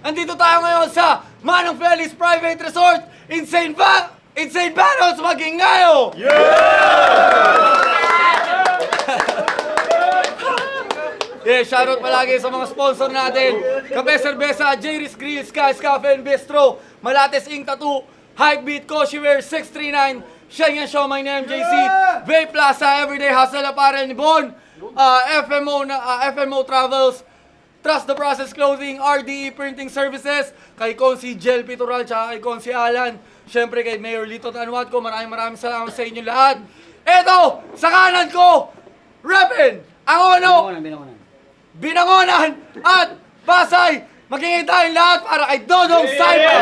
Andito tayo ngayon sa Manong Feliz Private Resort, Insane Battles Magingayo! Yeah, shoutout palagi sa mga sponsor natin. Kape Cerveza, Jerry's Grill, Sky's Cafe and Bistro, Malates Ink Tattoo, Hypebeat, Koshiwear, 639, Shenyan Show, my name JC, Vape Plaza, Everyday Hustle Apparel ni Bon, FMO Travels, Trust the Process Clothing, RDE Printing Services, kay Consi Jel Pitoral, tsaka kay Consi Alan, syempre kay Mayor Lito Tanwat ko, maraming salamat sa inyo lahat. Eto, sa kanan ko, Repin, ang Binangonan at Pasay, magingin tayong lahat para kay Dodong Saipa!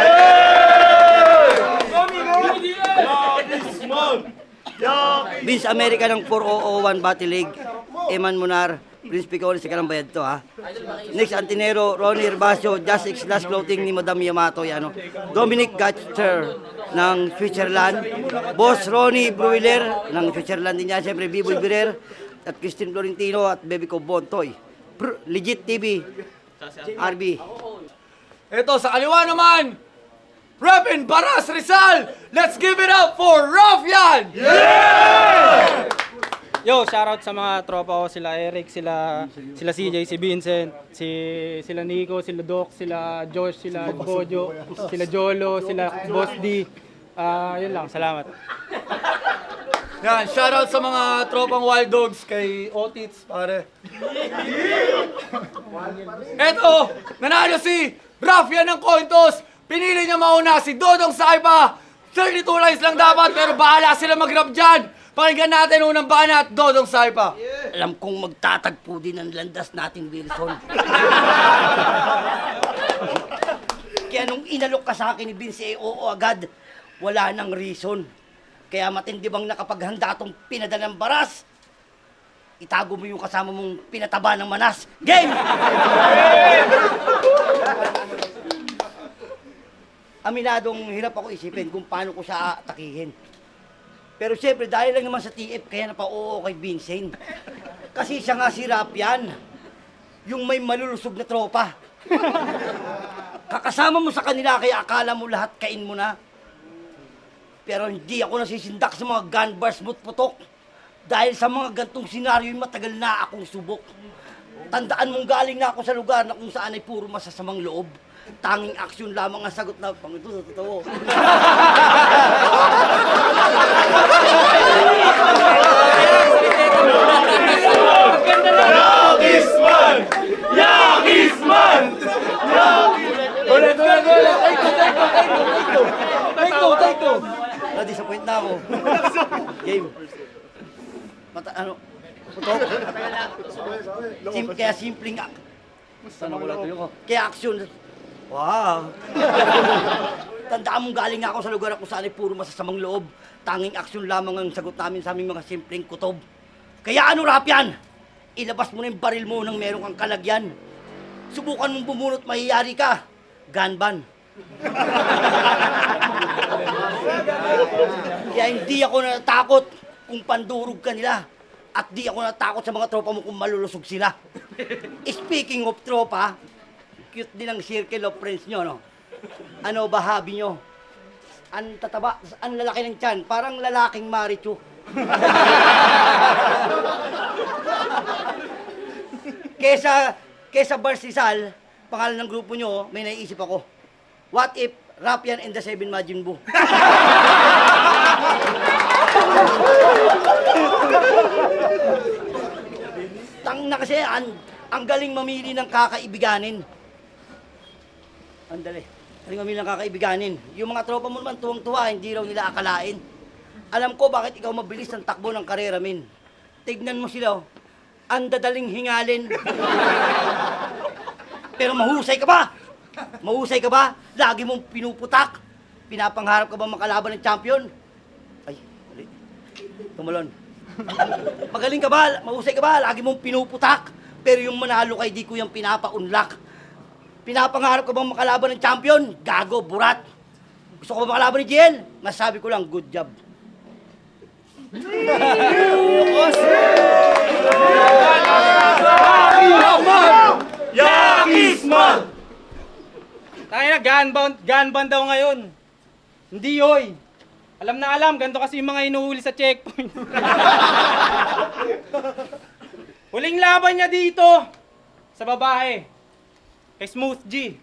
Vince America ng 4001 Battle League, Eman Munar, Prince Picones, sa kanang bayad to ha. Next Antinero, Ronnie Herbacio, Just X Last Clothing ni Madam Yamato, yan, Dominic Gatcher ng Switzerland, Boss Ronnie Bruiler ng Switzerland din yan, siyempre Biboy Birer, at Christine Florentino at Baby ko Bontoy. Legit TV, RB. Ito, sa kaliwa naman, Repin Baras Rizal! Let's give it up for Ruffian! Yo, shoutout sa mga tropa ko, sila Eric, sila CJ, si Vincent, sila Nico, sila Doc, sila Josh, sila Bojo, sila Jolo, sila Boss D. Yun lang, salamat. Yan, shoutout sa mga tropang Wild Dogs kay Otits, pare. Eto, nanalo si Ruffian ng Cointos. Pinili niya mauna si Dodong Saipa. 32 lines lang dapat, pero bahala sila mag-rap dyan. Pakinggan natin unang banat, Dodong Saipa. Alam kong magtatagpo din ang landas natin, Wilson. Kaya nung inalok ka sa akin ni Vince, oo agad, wala nang reason. Kaya matindi bang nakapaghanda tong pinadalang baras? Itago mo yung kasama mong pinataba ng manas. Game! Aminadong hirap ako isipin kung paano ko siya atakihin. Pero siyempre, dahil lang naman sa TF, kaya napao kay Vincent. Kasi siya nga si Ruffian, yung may malulusog na tropa. Kakasama mo sa kanila, kaya akala mo lahat kain mo na. Pero hindi ako nasisindak sa mga gun bars mo't putok. Dahil sa mga gantong senaryo, matagal na akong subok. Tandaan mong galing na ako sa lugar na kung saan ay puro masasamang loob. Tanging aksyon lamang ang sagot na pang ito sa totoo. Yakisman! Yakisman! Ulit! Take two! Na-disappoint na ako. Game. Putok. Kaya simpleng kaya aksyon. Wow. Tandaan mong galing ako sa lugar kung saan ay puro masasamang loob. Tanging aksyon lamang ang sagot namin sa aming mga simpleng kutob. Kaya ano, Ruffian? Ilabas mo na yung baril mo nang meron kang kalagyan. Subukan mong bumunot, mahiyari ka. Gunban. Kaya hindi ako natakot kung pandurog ka nila. At di ako natakot sa mga tropa mo kung malulusog sila. Speaking of tropa, cute din ang circle of friends nyo, no? Ano ba hobby nyo? Ang tataba, ang lalaki ng tiyan, parang lalaking Marichu. Kesa Bars Rizal, pangalan ng grupo nyo, may naiisip ako. What if Ruffian and the Seven Majin Buu? Tang na kasi, ang galing mamili ng kakaibiganin. Andali, galing mamili ng kakaibiganin. Yung mga tropa mo naman tuwang-tuwa, hindi raw nila akalain. Alam ko bakit ikaw mabilis ang takbo ng karera, min. Tignan mo sila, oh. Ang dadaling hingalin. Pero mahusay ka ba? Mahusay ka ba? Lagi mong pinuputak. Pinapangharap ka ba makalaban ng champion? Ay, mali. Tumalon. Magaling ka ba? Mahusay ka ba? Lagi mong pinuputak. Pero yung manalo kay di ko yung pinapaunlak. Pinapangarap ka bang makalaban ng champion? Gago, burat. Gusto ko ba makalaban ni JL? Masabi ko lang, good job. Yakisman! gun ban daw ngayon. Hindi yoy. Alam na alam, ganito kasi yung mga inuhuli sa checkpoint. Huling laban niya dito sa babae. Kay Smooth G.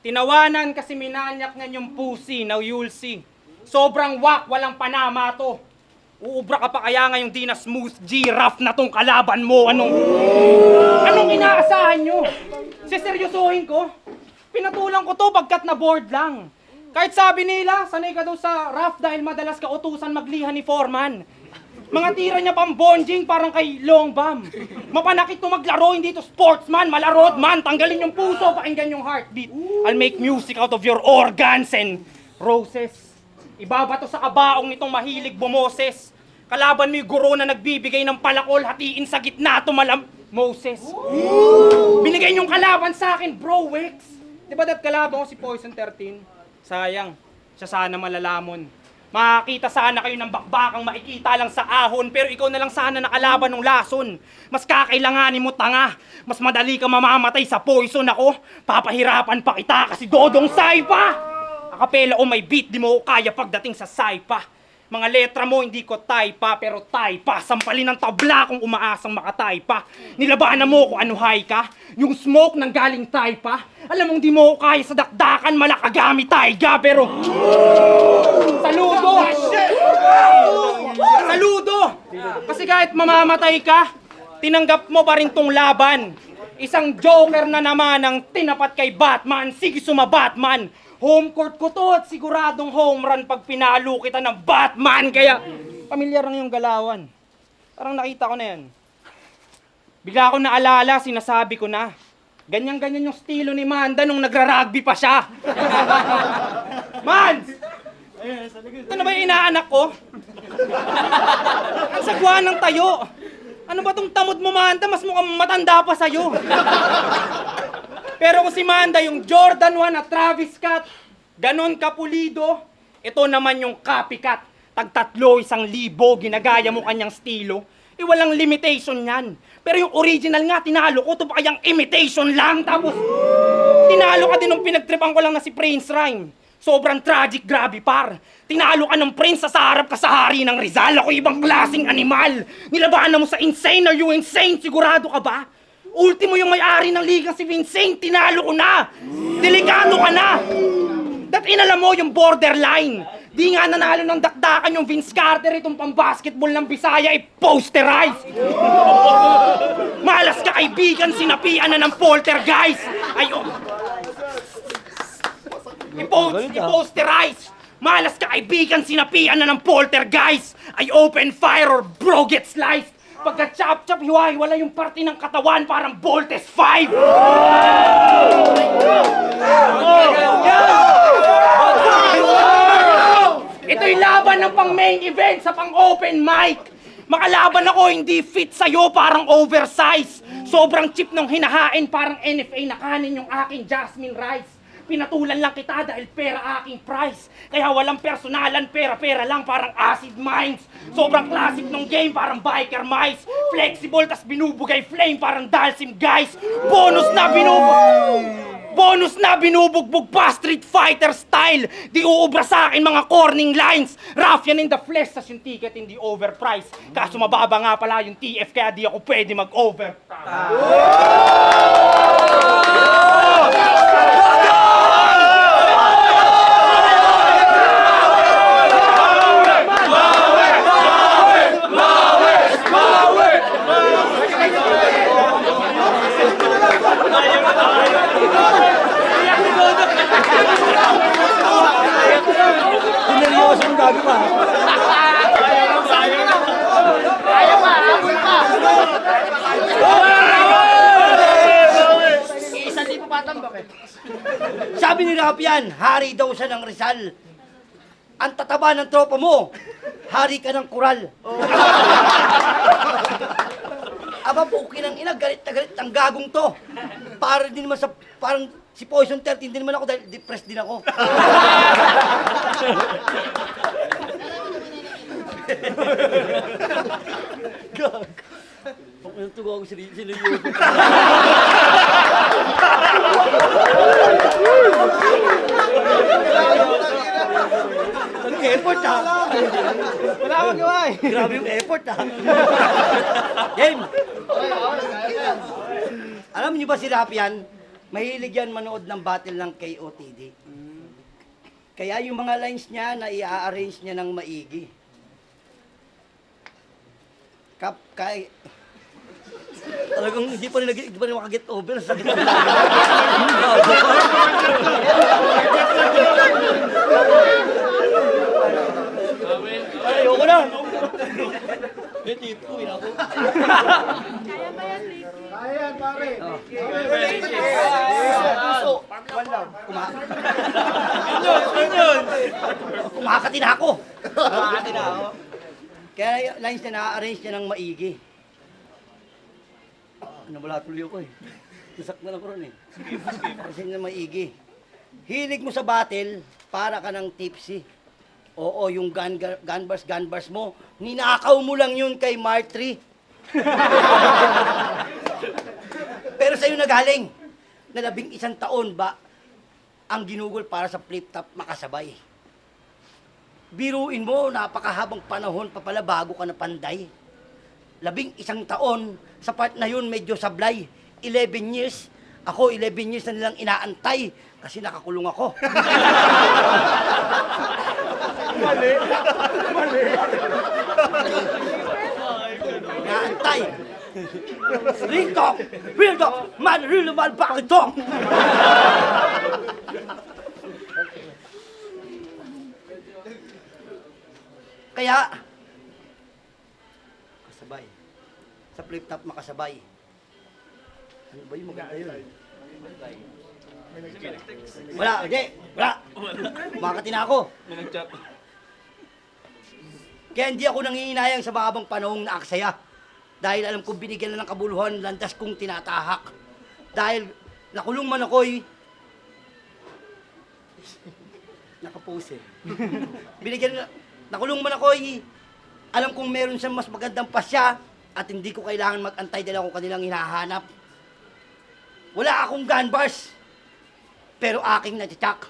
Tinawanan kasi minanyak niya yung pussy, now you'll see. Sobrang wak, walang panama to. Uubra ka pa kaya ngayong di na Smooth G, rough na tong kalaban mo. Anong inaasahan nyo? Seseryosohin ko? Pinatulang ko to pagkat na board lang. Kahit sabi nila, sanay ka daw sa rough dahil madalas ka utusan magliha ni Foreman. Mga tira niya pang bonjing parang kay Long Bam. Mapanakit to maglaro, hindi to sportsman, malarod man. Tanggalin yung puso, pakinggan yung heartbeat. I'll make music out of your organs and roses. Ibabato sa kabaong nitong mahilig bumoses. Kalaban mo yung guro na nagbibigay ng palakol, hatiin sa gitna tumalam Moses. Binigay niyong kalaban sa akin, bro, Wex. Diba dat kalaban ko si Poison 13? Sayang, siya sana malalamon. Makakita sana kayo ng bakbakang makikita lang sa ahon, pero ikaw na lang sana nakalaban ng lason. Mas kakailanganin mo tanga, mas madali ka mamamatay sa poison ako. Papahirapan pa kita kasi dodong saipa. Akapela o may beat, di mo kaya pagdating sa saipa. Mga letra mo hindi ko taypa, pero taypa. Sampalin ng tabla kung umaasang makataypa. Nilabanan mo kung ano high ka, yung smoke ng galing taypa. Alam mong di mo kaya sa dakdakan, malakagami tayga, pero saludo! Saludo! Kasi kahit mamamatay ka, tinanggap mo pa rin tong laban. Isang joker na naman ang tinapat kay Batman. Sige suma Batman! Home court ko to at siguradong home run pag pinalo kita ng Batman. Kaya, pamilyar lang yung galawan. Parang nakita ko na yan. Bigla ko naalala, sinasabi ko na. Ganyan-ganyan yung estilo ni Manda nung nagra-rugby pa siya. Mans! Ito na ba yung inaanak ko? Ang sagwa ng tayo. Ano ba tong tamod mo, Manda? Mas mukhang matanda pa sa'yo. Pero kung si Manda yung Jordan 1 at Travis Scott, ganon kapulido, ito naman yung copycat. Tag-3,000, 1,000, ginagaya mo kanyang estilo. Walang limitation yan. Pero yung original nga, tinalo ko, ito pa kayang imitation lang. Tapos, tinalo ka din nung pinagtripan ko lang na si Prince Rhyme. Sobrang tragic, grabe par. Tinalo ka ng Prince, sa harap ka sa hari ng Rizal. Ako ibang klaseng animal. Nilabanan mo sa insane, are you insane? Sigurado ka ba? Ultimo yung may-ari ng liga si Vincent, tinalo ko na! Delikado ka na! Dat inalam mo yung borderline. Di nga nanalo ng dakdakan yung Vince Carter, itong pang-basketball ng Bisaya, i-posterize! Malas ka kaibigan, sinapian na ng poltergeist! Ay, i-posterize! Malas ka kaibigan, sinapian na ng poltergeist! I open fire or bro get sliced! Pagka chop-chop, hiwa-hiwala yung parte ng katawan, parang Voltes 5! Ito'y laban ng pang-main event sa pang-open mic! Makalaban ako, hindi fit sa'yo, parang oversize! Sobrang cheap nung hinahain, parang NFA na kanin yung aking jasmine rice! Pinatulan lang kita dahil pera aking price. Kaya walang personalan, pera-pera lang parang acid mines. Sobrang classic nung game, parang biker mice. Flexible, tas binubugay flame, parang Dalsim guys. Bonus na binubugbog pa, Street Fighter style. Di uubra sa akin mga corning lines. Rough yan in the flesh, tas yung ticket hindi overpriced. Kaso mababa nga pala yung TF, kaya di ako pwede mag-overprice. Sabi ni Rapian, hari daw siya ng Rizal. Ang tataba ng tropa mo, hari ka ng kural. Aba po, kinang ina, galit na galit ang gagong to. Para din naman sa, parang si Poison 13 din naman ako dahil depressed din ako. Gag. Ang tugaw ko sila yung Nag-effort ha. Wala akong gawa eh. Grabe yung effort ha. Game. Alam niyo ba si Rapian, mahilig yan manood ng battle ng KOTD. Kaya yung mga lines niya na i-arrange niya ng maigi. Talagang hindi pa rin makaget over. Sakit ang ayoko na. Tipo, ako. Kumakati na ako. Kaya yung lines na na-arrange niya ng maigi. Wala tuloy ako eh. Nasak na lang ko rin eh. Kasi na maigi. Hilig mo sa battle, para ka ng tipsy. Oo, yung gun bars mo, ninakaw mo lang yun kay Martry. Pero sa'yo nagaling, na 11 taon ba ang ginugol para sa flip-top makasabay. Biruin mo, napakahabang panahon pa pala bago ka na panday. 11 taon, sa part na yun medyo sablay. 11 years, ako 11 years na nilang inaantay kasi nakakulong ako. Mali. Inaantay. Real talk, man, real bakit talk. Kaya, kasabay. Sa flip-top makasabay. Ano ba yung maganda yun? Wala, hindi. Wala. Makakati na ako. Kaya hindi ako nangihinayang sa mahabang panahong naaksaya. Dahil alam kong binigyan na ng kabuluhan, landas kong tinatahak. Dahil nakulong man ako'y nakapose. Nakulong man ako'y alam kong meron siyang mas magandang pasya at hindi ko kailangan mag-antay dahil ako kanilang hinahanap. Wala akong gun bars, pero aking natitsak.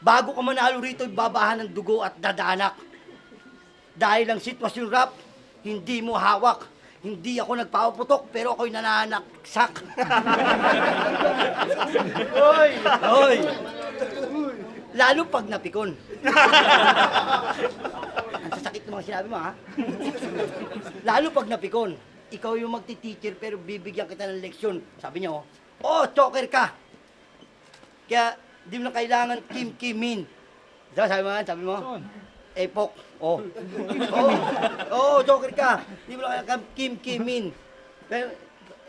Bago ka manalo rito, babahan ng dugo at dadanak. Dahil ang sitwasyon rap, hindi mo hawak. Hindi ako nagpapaputok, pero ako'y nananaksak. Hoy! Hoy! Lalo pag napikon. Ang sasakit ng mga sinabi mo, ha? Lalo pag napikon. Ikaw yung magti-teacher, pero bibigyan kita ng leksyon. Sabi niya, oh, choker ka. Kaya, di mo na kailangan kim-kimin. Diba, sabi mo? Epok. Oh. Joker ka. Di mo na kailangan kim-kimin. Pero,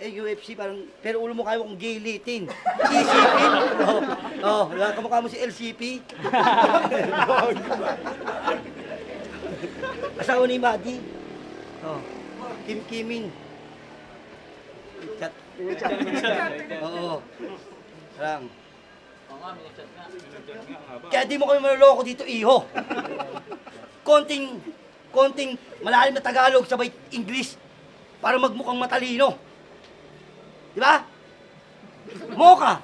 UFC parang, pero ulo mo kaya mo kung gilitin. Isipin. Kamukha mo si LCP. Asawa ni Madi. Kim-kimin. Chat. Oo. Lang. Kaya di mo kami maloloko dito, iho. Konting malalim na Tagalog sabay English para magmukhang matalino. Di ba? Moka.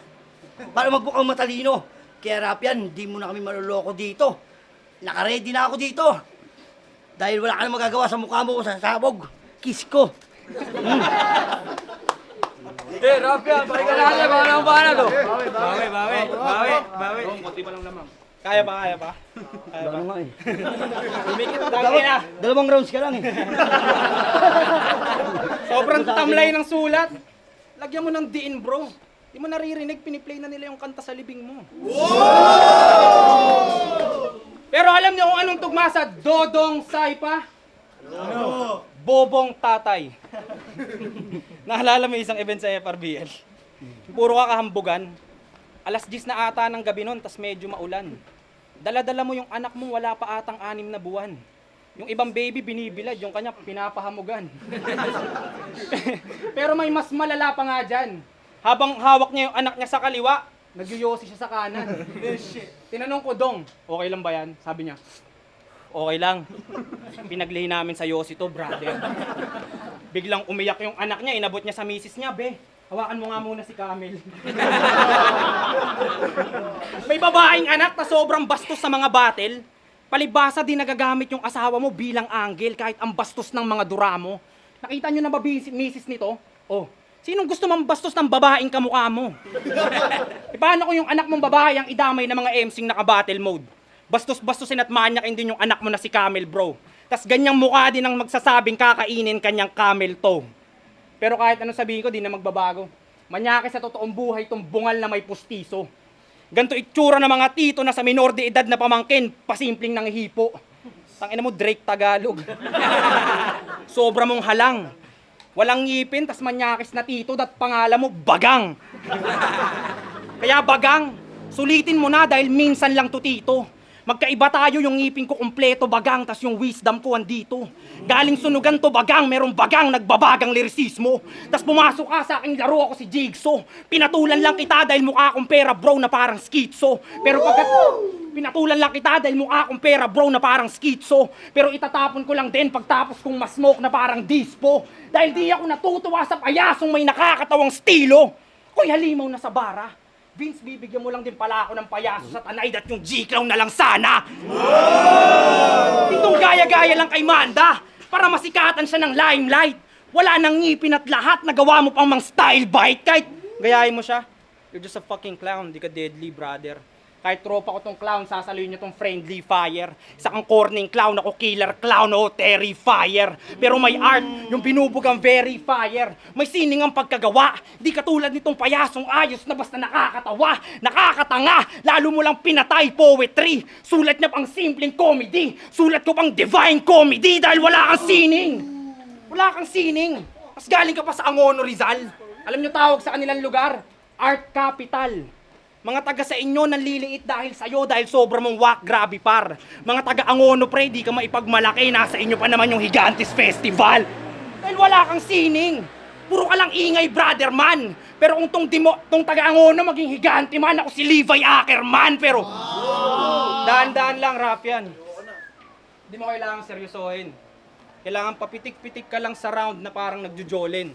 Para magmukhang matalino. Kaya Rapian, di mo na kami maloloko dito. Naka-ready na ako dito. Dahil wala ka na magagawa sa mukha mo sa sabog. Kiss ko. Rapian, pakika natin, baka naman ba na to? Bawi. Konti pa lang lamang. Kaya pa? Ano nga eh. Umikit na. Dalawang rounds ka lang eh. Sobrang tamlay ng sulat. Lagyan mo ng diin, bro. Di mo naririnig, piniplay na nila yung kanta sa libing mo. Pero alam niyo kung anong tugma sa Dodong Saipa? Ano? Bobong Tatay. Naalala mo isang event sa FRBL? Puro kakahambugan. Alas 10 na ata ng gabi nun, tas medyo maulan. Dala-dala mo yung anak mo, wala pa atang 6 na buwan. Yung ibang baby binibilad, yung kanya pinapahamugan. Pero may mas malala pa nga dyan. Habang hawak niya yung anak niya sa kaliwa, nagyoyosi siya sa kanan. Tinanong ko, Dong, okay lang ba yan? Sabi niya, okay lang. Pinaglihi namin sa yosi to, brother. Biglang umiyak yung anak niya, inabot niya sa misis niya, be. Hawakan mo nga muna si Camel. May babaeng anak na sobrang bastos sa mga battle. Palibhasa din nagagamit yung asawa mo bilang anggel kahit ang bastos ng mga dura mo. Nakita nyo na ba misis nito? Oh, sinong gusto mambastos ng babaeng kamukha mo? E paano kung yung anak mong babae ang idamay ng mga MCing naka-battle mode? Bastos-bastosin at manyakin din yung anak mo na si Camel, bro. Tas ganyang mukha din ang magsasabing kakainin kanyang camel toe. Pero kahit anong sabihin ko, di na magbabago. Manyaki sa totoong buhay tong bungal na may pustiso. Ganto itsura ng mga tito na sa minor de edad na pamangkin, pasimpleng ng hipo. Tangina mo, Drake Tagalog. Sobra mong halang. Walang ngipin, tas manyakis na tito, dat pangalan mo, Bagang. Kaya Bagang, sulitin mo na dahil minsan lang to tito. Magkaiba tayo, yung ngipin ko kumpleto Bagang, tas yung wisdom ko andito. Galing sunugan to Bagang, merong Bagang nagbabagang lirisismo. Tas pumasok ka sa aking laro, ako si Jigsaw. Pinatulan lang kita dahil mukha akong pera bro na parang schizo. Pero pagkat pinatulan lang kita dahil mukha akong pera bro na parang schizo. Pero itatapon ko lang din pagtapos kong masmoke na parang dispo. Dahil di ako natutuwa sa payasong may nakakatawang stilo. Ko'y halimaw na sa bara. Vince, bibigyan mo lang din pala ako ng payaso sa tanay at yung G-Clown na lang sana. Itong gaya-gaya lang kay Manda para masikatan siya ng limelight. Wala nang ngipin at lahat, nagawa mo pang mang style bite. Kahit gayahin mo siya, you're just a fucking clown, di ka deadly, brother. Kahit tropa ko tong clown, sasaluhin niyo tong friendly fire. Isa kang corning clown, ako killer clown, o terrifier. Pero may art, yung binubugang very fire. May sining ang pagkagawa, di katulad nitong payasong ayos na basta nakakatawa, nakakatanga, lalo mo lang pinatay poetry. Sulat niya pang simpleng comedy, sulat ko pang divine comedy dahil wala kang sining. Wala kang sining. Mas galing ka pa sa Angono, Rizal. Alam niyo tawag sa kanilang lugar? Art Capital. Mga taga sa inyo nanliliit dahil sa'yo dahil sobra mong wak, grabe par. Mga taga Angono pre, di ka maipagmalaki, nasa inyo pa naman yung Higantes Festival. Dahil wala kang sining. Puro ka lang ingay, brother man. Pero kung tong taga Angono maging higante man, ako si Levi Ackerman. Pero, daan-daan lang, Rafian. Hindi mo kailangang seryosohin. Kailangan papitik-pitik ka lang sa round na parang nagjujolin.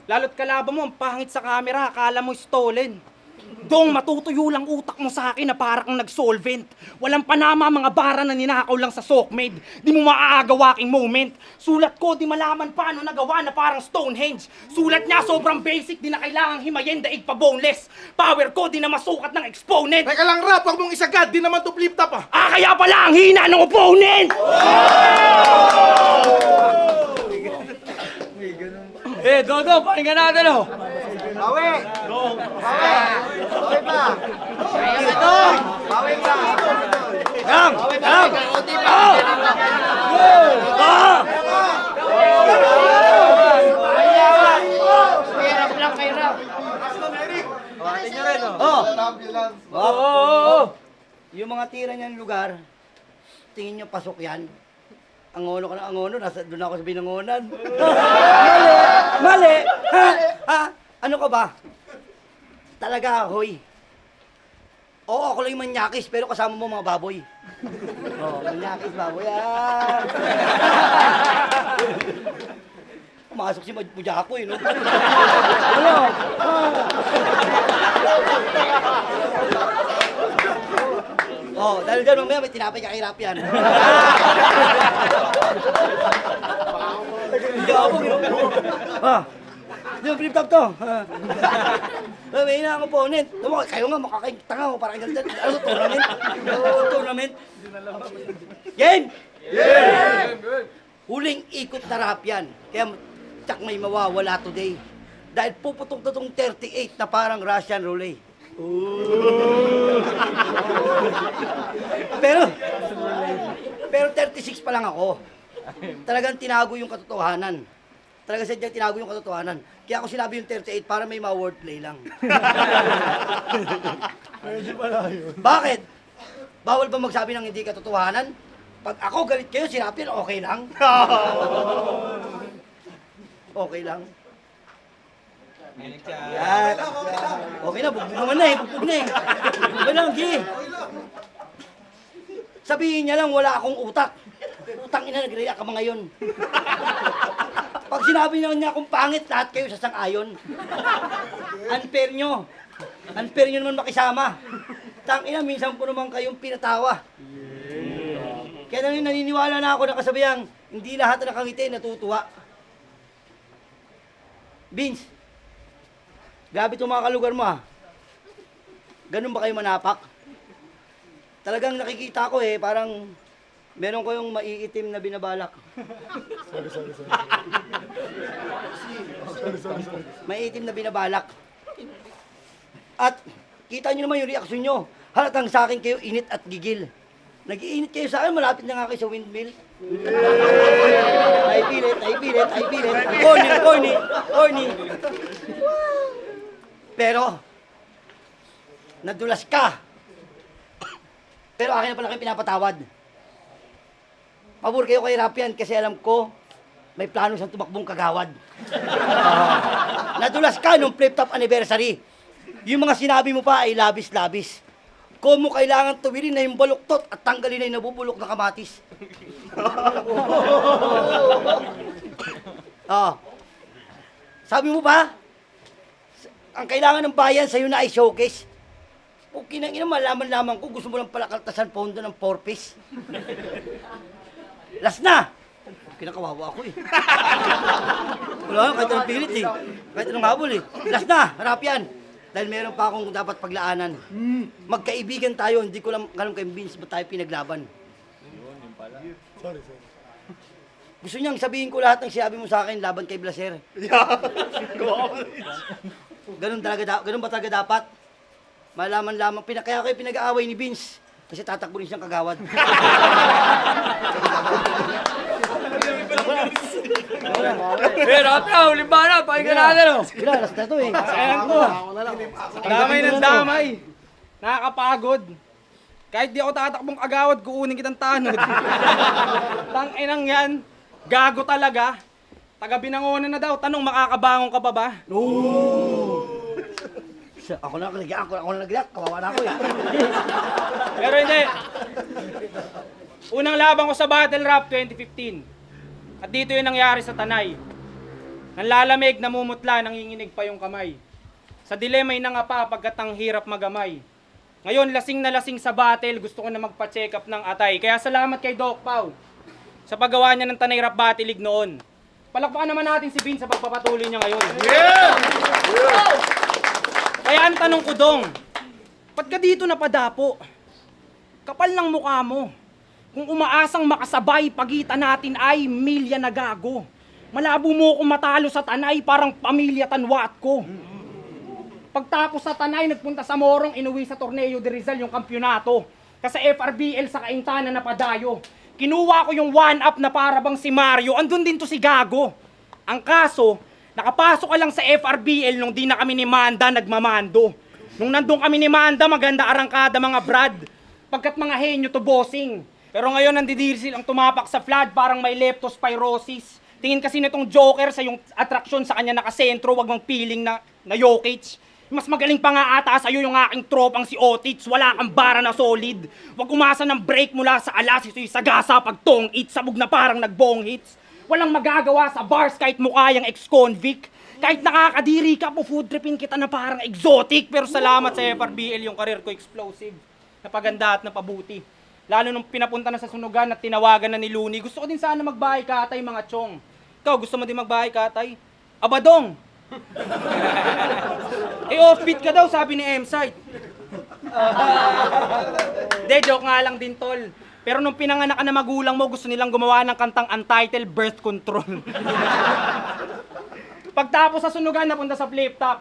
Lalo't kalaban mo, ang pangit sa camera, akala mo stolen. Dong, matutuyo lang utak mo sa akin na parang nag-solvent. Walang panama mga bara na ninakaw lang sa sockmade. Di mo maaagaw aking moment. Sulat ko, di malaman paano nagawa na parang Stonehenge. Sulat niya sobrang basic, di na kailangang himayin, daig pa boneless. Power ko, di na masukat ng exponent. Teka lang rap, wag mong isagad, di naman to flip top ah. Kaya pala ang hina ng opponent! Dodo, pakinggan natin oh. Yung mga tira niyan lugar, tingin nyo pasok yan. Angono ka ng Angono, doon ako sa Binangonan. Mali! Ha? Ano ka ba? Talaga, hoy. Oo, ako lang yung manyakis, pero kasama mo mga baboy. Manyakis, baboy. Pumasok si Mujako no? Ano? Dahil dyan mamaya may tinapay ka kay Rapian. Di ba flip top to? May ina ang opponent. Kayo nga makakitanga mo parang ganito. Ano, tournament? Tournament? Game! Huling ikot na Rapian. Kaya tsak may mawawala today. Dahil puputok na tong 38 na parang Russian roulette. Pero 36 pa lang ako. Talagang tinago yung katotohanan. Talagang sadyang tinago yung katotohanan. Kaya ako sinabi yung 38 para may mga wordplay lang. Bakit? Bawal ba magsabi ng hindi katotohanan? Pag ako galit kayo, si Rapin, okay lang? Okay lang. Yan. Okay na, bugbog naman na eh. Bugbog na eh. Bugbog lang, G. Sabihin niya lang, wala akong utak. Utang ina, nag-react ka mga yun. Pag Pag sinabi niya akong pangit, lahat kayo sasang-ayon. Unfair nyo. Unfair nyo naman makisama. Tangina, minsan po naman kayong pinatawa. Kaya naniniwala na ako na kasabihang, hindi lahat na nakangiti natutuwa. Vince, grabe itong mga kalugar mo Ganun ba kayo manapak? Talagang nakikita ko parang meron ko yung maiitim na binabalak. Maiitim na binabalak. At kita nyo naman yung reaksyon nyo. Halatang sa akin kayo init at gigil. Nag-iinit kayo sa akin, malapit na nga kayo sa windmill. Ay pilit. Corny. Pero, nadulas ka. Pero akin na pala kayo pinapatawad. Pabor kayo kay Rapian kasi alam ko, may plano siyang tumakbong kagawad. Nadulas ka nung flip-top anniversary. Yung mga sinabi mo pa ay labis-labis. Kung mo kailangan tuwirin na yung baluktot at tanggalin na yung nabubulok na kamatis. Sabi mo pa, ang kailangan ng bayan sa'yo na ay showcase. O kinangina, malaman-laman ko, gusto mo lang pala kaltasan pondo ng 4-piece. Last na! Kinakawawa ako Wala, kahit anong pilit Kahit anong habol Last na, harap yan. Dahil meron pa akong dapat paglaanan. Magkaibigan tayo, hindi ko lang alam kay Vince ba tayo pinaglaban. Sorry. Gusto niyang sabihin ko lahat ng sinabi mo sa akin laban kay Blaser. Ganun ba talaga dapat? Malaman-lamang, kaya kayo pinag-aaway ni Vince. Kasi tatakbo rin siyang kagawad. Pero ata, uling ba na? Pakinggan natin Sige na, last na to Ayan ko. Damay ng damay. Nakakapagod. Kahit di ako tatakbong agawad, kuunin kitang tanod. Tang-inang yan. Gago talaga. Taga-Binangonan na daw. Tanong, makakabangon ka pa ba? Ako na naglayak, kawawa na ako Pero hindi. Unang laban ko sa Battle Rap 2015. At dito yung nangyari sa Tanay. Nanlalamig, namumutla, nanginginig pa yung kamay. Sa dilema'y nangapa pagkat ang hirap magamay. Ngayon, lasing na lasing sa battle, gusto ko na magpa-check up ng atay. Kaya salamat kay Doc Pau sa paggawa niya ng Tanay Rap Battle League noon. Palakpakan naman natin si Vince sa pagpapatuloy niya ngayon. Kaya ang tanong ko, Dong, ba't ka dito napadapo? Kapal ng mukha mo. Kung umaasang makasabay, pagitan natin ay milya na gago. Malabo mo kung matalo sa Tanay, parang pamilya tanwat ko. Pagtapos sa Tanay, nagpunta sa Morong, inuwi sa Torneo de Rizal yung kampyonato. Kasi FRBL sa Kaintanan na padayo. Kinuha ko yung 1-up na parabang si Mario, andun din to si Gago. Ang kaso, nakapasok ka lang sa FRBL nung di na kami ni Manda nagmamando. Nung nandun kami ni Manda, maganda arangkada mga brad. Pagkat mga henyo to bossing. Pero ngayon nandidirsil ang tumapak sa flood parang may leptospirosis. Tingin kasi nitong Joker sa yung atraksyon sa kanya nakasentro, wag mang piling na Jokic. Mas magaling pa nga ata sa'yo yung aking tropang si Otits, wala kang bara na solid. Wag umasa ng break mula sa alas, ito'y sagasa pag tong-it, sabog na parang nagbong hits. Walang magagawa sa bars kahit mukha yung ex-convict. Kahit nakakadiri ka po, food tripin kita na parang exotic. Pero salamat sa FRBL, yung karir ko explosive. Napaganda at napabuti. Lalo nung pinapunta na sa sunugan at tinawagan na ni Looney, gusto ko din sana magbahay katay mga chong. Ikaw, gusto mo din magbahay katay? Abadong! Offbeat ka daw, sabi ni M-Site. De, joke nga lang din, tol. Pero nung pinanganak ka na magulang mo, gusto nilang gumawa ng kantang Untitled Birth Control. Pagtapos sa sunugan, napunta sa flip top.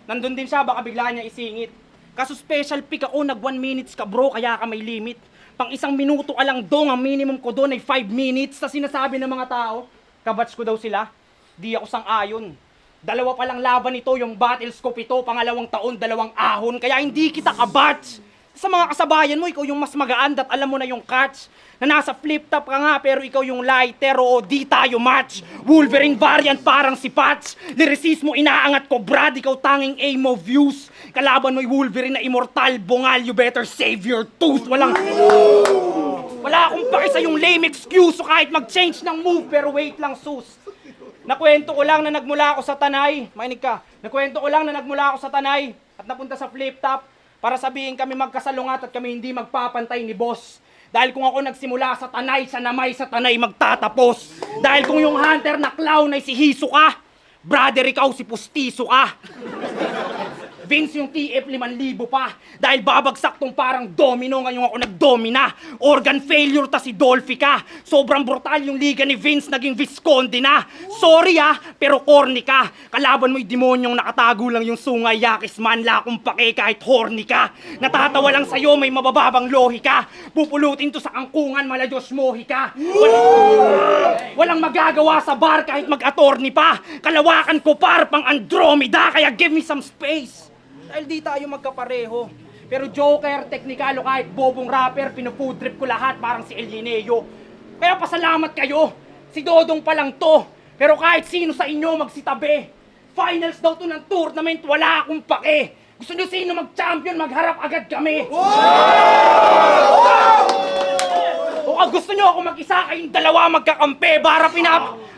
Nandun din siya, baka bigla niya isingit. Kaso special pick ako, nag 1 minutes ka bro, kaya ka may limit. Pang 1 minuto ka lang dong, ang minimum ko doon ay 5 minutes. Sa sinasabi ng mga tao, kabatch ko daw sila. Di ako sang-ayon. 2 pa lang laban ito, yung battle scope ito, pangalawang taon, 2 ahon. Kaya hindi kita kabatch. Sa mga kasabayan mo, ikaw yung mas magaan at alam mo na yung catch. Na nasa flip-top ka nga, pero ikaw yung lighter, o di tayo match. Wolverine variant parang si Patch. Lyricismo inaangat ko, Brad, ikaw tanging aim of views. Kalaban mo'y Wolverine na immortal, bungal, you better save your tooth. Walang... Wala akong paki sa yung lame excuse o kahit mag-change ng move, pero wait lang, sus. Nakwento ko lang na nagmula ako sa Tanay. Makinig ka. Nakwento ko lang na nagmula ako sa Tanay at napunta sa Flip Top para sabihin kami magkasalungat at kami hindi magpapantay ni boss. Dahil kung ako nagsimula sa Tanay, sa Namay, sa Tanay magtatapos. Dahil kung yung hunter na clown ay si Hiso ka, brother, ikaw si Pustiso ka. Vince, yung TF 5,000 pa. Dahil babagsak tong parang domino, ngayon ako nagdomina. Organ failure ta si Dolphy ka. Sobrang brutal yung liga ni Vince, naging Visconde na. Sorry pero corny ka. Kalaban mo yung demonyong nakatago lang yung sungay, yakis man, lakong pake kahit horny ka. Natatawa lang sa'yo, may mabababang lohi ka. Pupulutin to sa angkungan, mala Diyos mohi ka. Walang magagawa sa bar kahit mag-attorney pa. Kalawakan ko par pang Andromeda, kaya give me some space. Dahil di tayo magkapareho. Pero joker, teknikalo, kahit bobong rapper, pinufood trip ko lahat parang si El Lineo. Kaya pasalamat kayo. Si Dodong pa lang to. Pero kahit sino sa inyo magsitabi. Finals daw to ng tournament, wala akong pake. Gusto nyo sino mag-champion, magharap agad kami. O kung gusto nyo ako mag-isa, kayong dalawa magkakampi.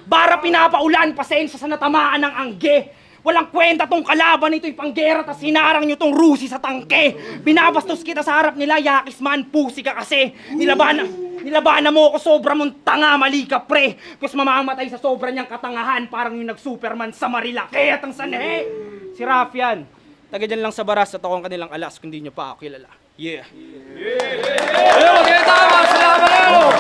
Bara pinapaulan, pasensya sa natamaan ng angge. Walang kwenta tong kalaban nito'y panggera, tas hinarang nyo tong Rusi sa tangke. Binabastos kita sa harap nila, yakis man, pusi ka kasi. Nilabanan mo ako, sobra mong tanga, mali ka pre. Kus mamamatay sa sobra niyang katangahan, parang yung nag-Superman sa Marilake at ang sanhe. Si Rafian, taga dyan lang sa Baras at ako ang kanilang alas kung di nyo pa ako kilala. Yeah. Ayun, magkaya tama. Salamat kayo.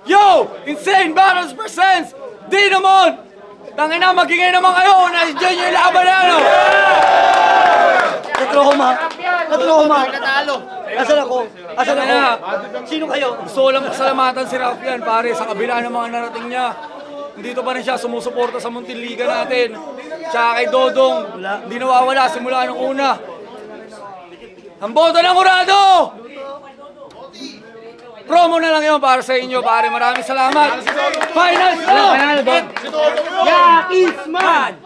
Yo! Insane Battles presents Dinamon! Tangina, magingay naman kayo na dyan yung laban na ano! Katroma! Asan ako? Asan ako? Sino kayo? Gusto ko lang pasalamatan si Rafian, pare, sa kabila ng mga narating niya. Dito pa rin siya sumusuporta sa Muntinliga natin. Tsaka kay Dodong, hindi nawawala simula nung una. Ang boto ng Murado! Promo na lang yun para sa inyo, pare. Maraming salamat. Finals na! Yakis man!